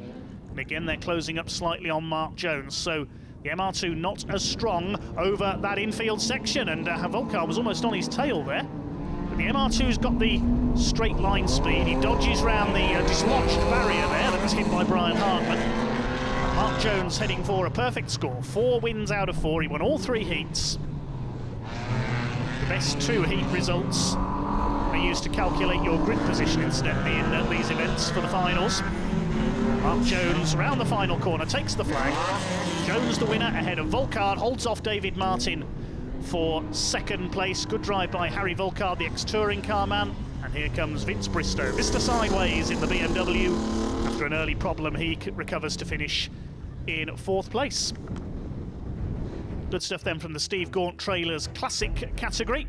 And again they're closing up slightly on Mark Jones, so the MR2 not as strong over that infield section, and Volkard was almost on his tail there. But the MR2's got the straight line speed. He dodges round the dislodged barrier there that was hit by Brian Hardman. And Mark Jones heading for a perfect score, 4 wins out of 4. He won all 3 heats. The best 2 heat results are used to calculate your grid position incidentally in these events for the finals. Mark Jones round the final corner, takes the flag. Jones the winner ahead of Volkard, holds off David Martin for second place. Good drive by Harry Volkard, the ex-touring car man. And here comes Vince Bristow. Mr. Sideways in the BMW. After an early problem, he recovers to finish in 4th place. Good stuff then from the Steve Gaunt Trailers Classic category.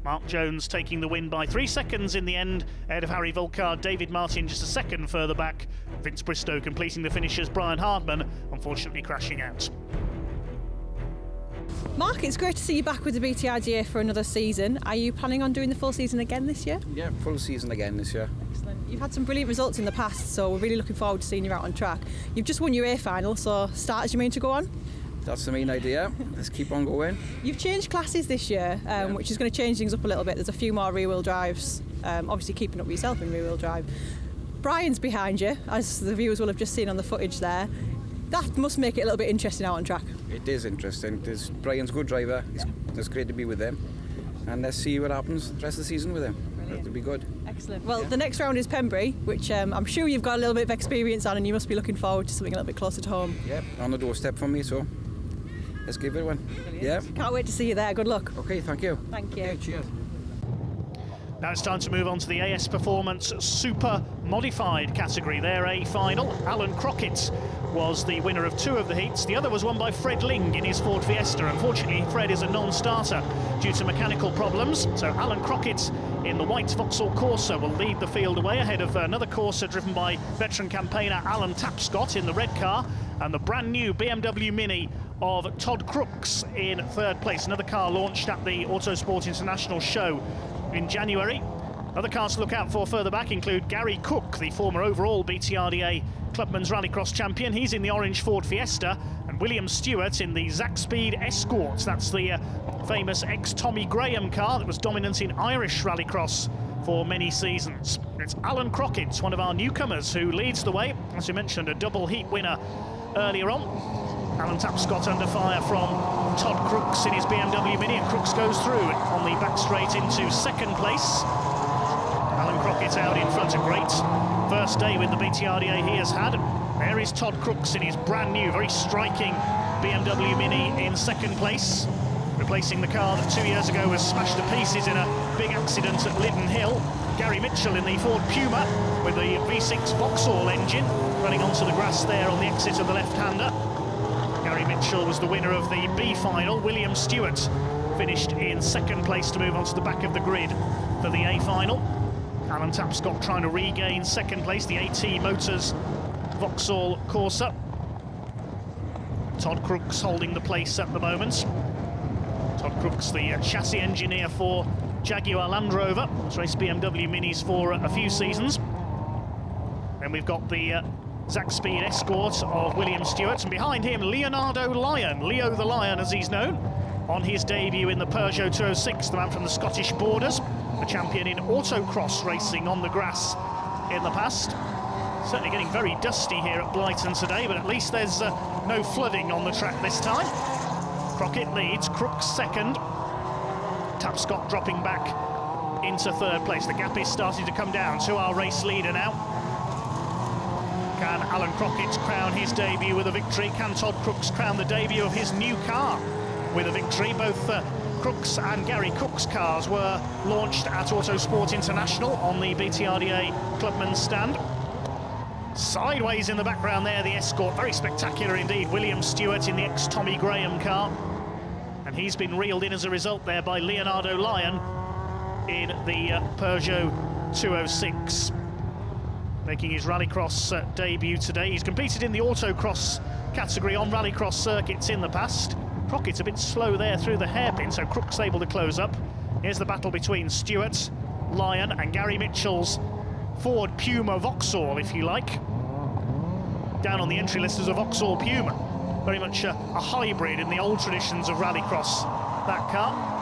Mark Jones taking the win by 3 seconds in the end, ahead of Harry Volkard. David Martin just a second further back. Vince Bristow completing the finishes. Brian Hardman unfortunately crashing out. Mark, it's great to see you back with the BTRDA for another season. Are you planning on doing the full season again this year? Yeah, full season again this year. Excellent. You've had some brilliant results in the past, so we're really looking forward to seeing you out on track. You've just won your A final, so start as you mean to go on? That's the main idea. Let's keep on going. You've changed classes this year, which is going to change things up a little bit. There's a few more rear-wheel drives, obviously keeping up with yourself in rear-wheel drive. Brian's behind you, as the viewers will have just seen on the footage there. That must make it a little bit interesting out on track. It is interesting. Brian's a good driver. It's great to be with him. And let's see what happens the rest of the season with him. It'll be good. Excellent. Well, the next round is Pembrey, which I'm sure you've got a little bit of experience on, and you must be looking forward to something a little bit closer to home. Yep, on the doorstep for me, so let's give it one. Brilliant. Yeah. Can't wait to see you there. Good luck. Okay, thank you. Thank you. Okay, cheers. Now it's time to move on to the AS Performance Super Modified category. Their A final, Alan Crockett was the winner of 2 of the heats. The other was won by Fred Ling in his Ford Fiesta. Unfortunately, Fred is a non-starter due to mechanical problems. So Alan Crockett in the white Vauxhall Corsa will lead the field away ahead of another Corsa driven by veteran campaigner Alan Tapscott in the red car, and the brand new BMW Mini of Todd Crooks in 3rd place. Another car launched at the Autosport International show in January. Other cars to look out for further back include Gary Cook, the former overall BTRDA Clubman's Rallycross champion. He's in the orange Ford Fiesta, and William Stewart in the Zaxpeed Escort. That's the famous ex-Tommy Graham car that was dominant in Irish Rallycross for many seasons. It's Alan Crockett, one of our newcomers, who leads the way. As we mentioned, a double heat winner earlier on. Alan Tapscott under fire from Todd Crooks in his BMW Mini, and Crooks goes through on the back straight into 2nd place. Alan Crockett out in front, a great first day with the BTRDA he has had. There is Todd Crooks in his brand new, very striking BMW Mini in 2nd place, replacing the car that 2 years ago was smashed to pieces in a big accident at Liddon Hill. Gary Mitchell in the Ford Puma with the V6 Vauxhall engine running onto the grass there on the exit of the left-hander. Gary Mitchell was the winner of the B final. William Stewart finished in 2nd place to move on to the back of the grid for the A final. Alan Tapscott trying to regain 2nd place, the AT Motors Vauxhall Corsa. Todd Crooks holding the place at the moment. Todd Crooks, the chassis engineer for Jaguar Land Rover, has raced BMW Minis for a few seasons. Then we've got the Zaxpeed Escort of William Stewart, and behind him Leonardo Lyon, Leo the Lion as he's known, on his debut in the Peugeot 206, the man from the Scottish borders, the champion in autocross racing on the grass in the past. Certainly getting very dusty here at Blyton today, but at least there's no flooding on the track this time. Crockett leads, Crooks second. Tapscott dropping back into third place. The gap is starting to come down to our race leader now. Can Alan Crockett crown his debut with a victory? Can Todd Crooks crown the debut of his new car with a victory? Both Crooks and Gary Cook's cars were launched at Autosport International on the BTRDA Clubman stand. Sideways in the background there, the Escort, very spectacular indeed. William Stewart in the ex-Tommy Graham car. And he's been reeled in as a result there by Leonardo Lyon in the Peugeot 206. Making his Rallycross debut today. He's competed in the autocross category on Rallycross circuits in the past. Crockett's a bit slow there through the hairpin, so Crooks able to close up. Here's the battle between Stewart, Lyon and Gary Mitchell's Ford Puma Vauxhall, if you like. Down on the entry list as a Vauxhall Puma. Very much a hybrid in the old traditions of Rallycross, that car.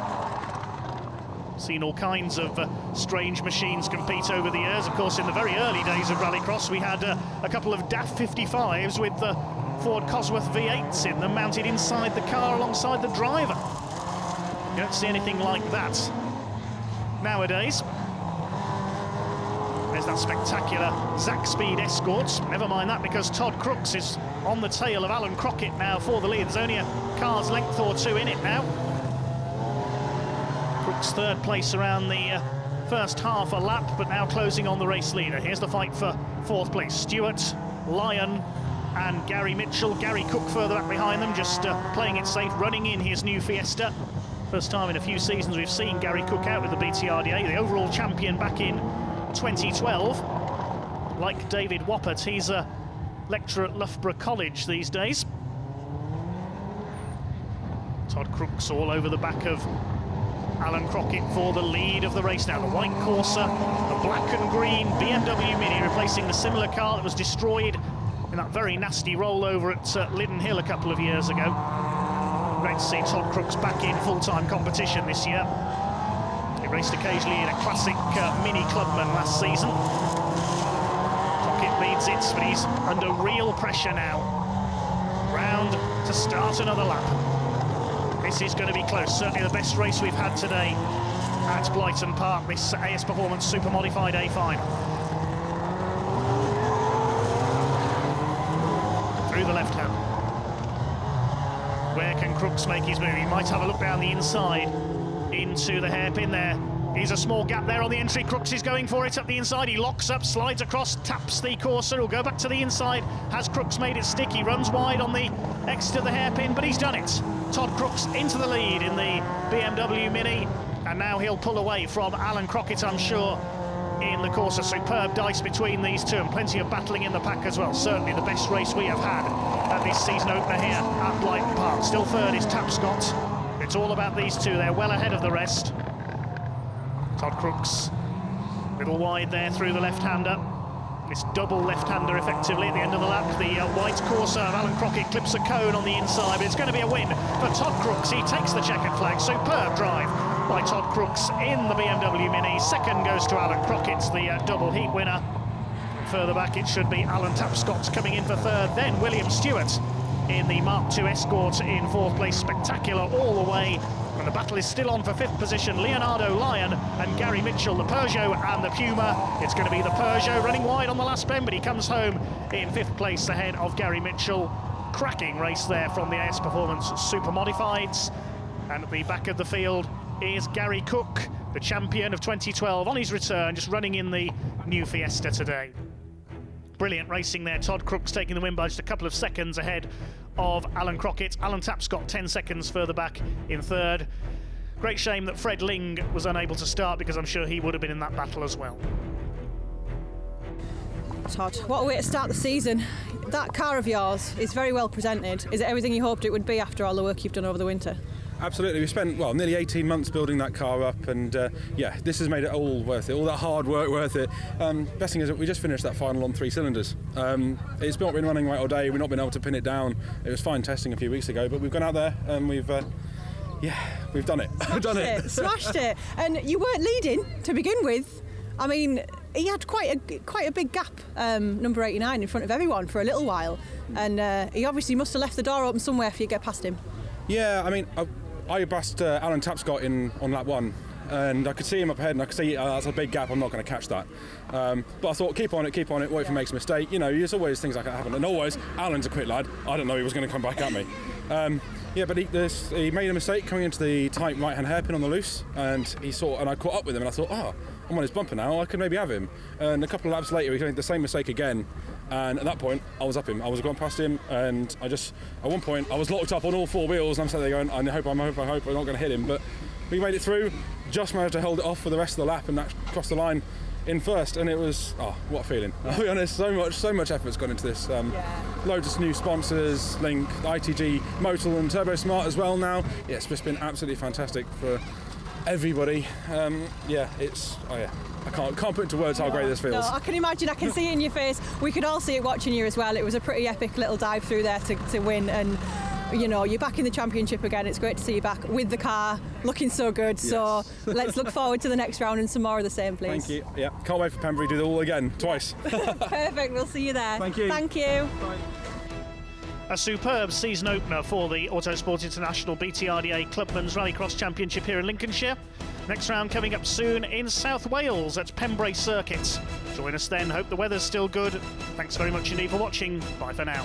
Seen all kinds of strange machines compete over the years. Of course, in the very early days of Rallycross, we had a couple of DAF 55s with the Ford Cosworth V8s in them, mounted inside the car alongside the driver. You don't see anything like that nowadays. There's that spectacular Zack Speed Escort. Never mind that, because Todd Crooks is on the tail of Alan Crockett now for the lead. There's only a car's length or two in it now. Crooks third place around the first half a lap, but now closing on the race leader. Here's the fight for fourth place. Stewart, Lyon and Gary Mitchell. Gary Cook further back behind them, just playing it safe, running in his new Fiesta. First time in a few seasons we've seen Gary Cook out with the BTRDA, the overall champion back in 2012. Like David Woppert, he's a lecturer at Loughborough College these days. Todd Crooks all over the back of Alan Crockett for the lead of the race now. The white Corsa, the black and green BMW Mini, replacing the similar car that was destroyed in that very nasty rollover at Liddon Hill a couple of years ago. Great to see Todd Crooks back in full-time competition this year. He raced occasionally in a classic Mini Clubman last season. Crockett leads it, but he's under real pressure now. Round to start another lap. This is going to be close. Certainly the best race we've had today at Blyton Park, this AS Performance Super Modified A final. Through the left hand. Where can Crooks make his move? He might have a look down the inside into the hairpin there. Here's a small gap there on the entry. Crooks is going for it up the inside. He locks up, slides across, taps the Corsa. He'll go back to the inside. Has Crooks made it stick? He runs wide on the exit of the hairpin, but he's done it. Todd Crooks into the lead in the BMW Mini, and now he'll pull away from Alan Crockett, I'm sure, in the Corsa. Superb dice between these two, and plenty of battling in the pack as well. Certainly the best race we have had at this season opener here at Blyton Park. Still third is Tapscott. It's all about these two. They're well ahead of the rest. Todd Crooks, a little wide there through the left-hander. This double left-hander effectively at the end of the lap. The white Corsa of Alan Crockett clips a cone on the inside, but it's going to be a win for Todd Crooks. He takes the checkered flag. Superb drive by Todd Crooks in the BMW Mini. Second goes to Alan Crockett, the double heat winner. Further back it should be Alan Tapscott coming in for third, then William Stewart in the Mark II Escort in fourth place. Spectacular all the way. And the battle is still on for fifth position. Leonardo Lyon and Gary Mitchell, the Peugeot and the Puma. It's going to be the Peugeot running wide on the last bend, but he comes home in fifth place ahead of Gary Mitchell. Cracking race there from the AS Performance Super Modifieds. And at the back of the field is Gary Cook, the champion of 2012, on his return, just running in the new Fiesta today. Brilliant racing there. Todd Crooks taking the win by just a couple of seconds ahead of Alan Crockett. Alan Tapscott 10 seconds further back in third. Great shame that Fred Ling was unable to start, because I'm sure he would have been in that battle as well. Todd, what a way to start the season. That car of yours is very well presented. Is it everything you hoped it would be after all the work you've done over the winter? Absolutely. We spent, well, nearly 18 months building that car up, and yeah, this has made it all worth it, all that hard work worth it. Best thing is that we just finished that final on 3 cylinders. It's not been running right all day, we've not been able to pin it down. It was fine testing a few weeks ago, but we've gone out there and we've done it. We've done it. Smashed it. And you weren't leading to begin with. I mean, he had quite a big gap, number 89, in front of everyone for a little while, and he obviously must have left the door open somewhere for you to get past him. Yeah, I mean, I passed Alan Tapscott on lap 1, and I could see him up ahead, and I could see that's a big gap, I'm not going to catch that. But I thought, keep on it, wait if he makes a mistake. You know, there's always things like that happen. And always, Alan's a quick lad. I didn't know he was going to come back at me. Yeah, but he made a mistake coming into the tight right-hand hairpin on the loose, and I caught up with him, and I thought, I'm on his bumper now, I could maybe have him. And a couple of laps later, he made the same mistake again. And at that point, I was up him. I was going past him, and at one point, I was locked up on all 4 wheels, and I'm sitting there going, I hope I'm not going to hit him. But we made it through, just managed to hold it off for the rest of the lap, and that crossed the line in first, and it was, what a feeling. I'll be honest, so much effort's gone into this. Loads of new sponsors, Link, ITG, Motul and Turbo Smart as well now. Yeah, it's just been absolutely fantastic for everybody. I can't put into words how great this feels. No, I can imagine, I can see it in your face. We could all see it watching you as well. It was a pretty epic little dive through there to win, and you know, you're back in the championship again. It's great to see you back with the car, looking so good. Yes. So let's look forward to the next round and some more of the same, please. Thank you. Yeah, can't wait for Pembrey to do it all again, twice. Perfect, we'll see you there. Thank you. Thank you. Bye. A superb season opener for the Autosport International BTRDA Clubman's Rallycross Championship here in Lincolnshire. Next round coming up soon in South Wales at Pembrey Circuit. Join us then, hope the weather's still good. Thanks very much indeed for watching. Bye for now.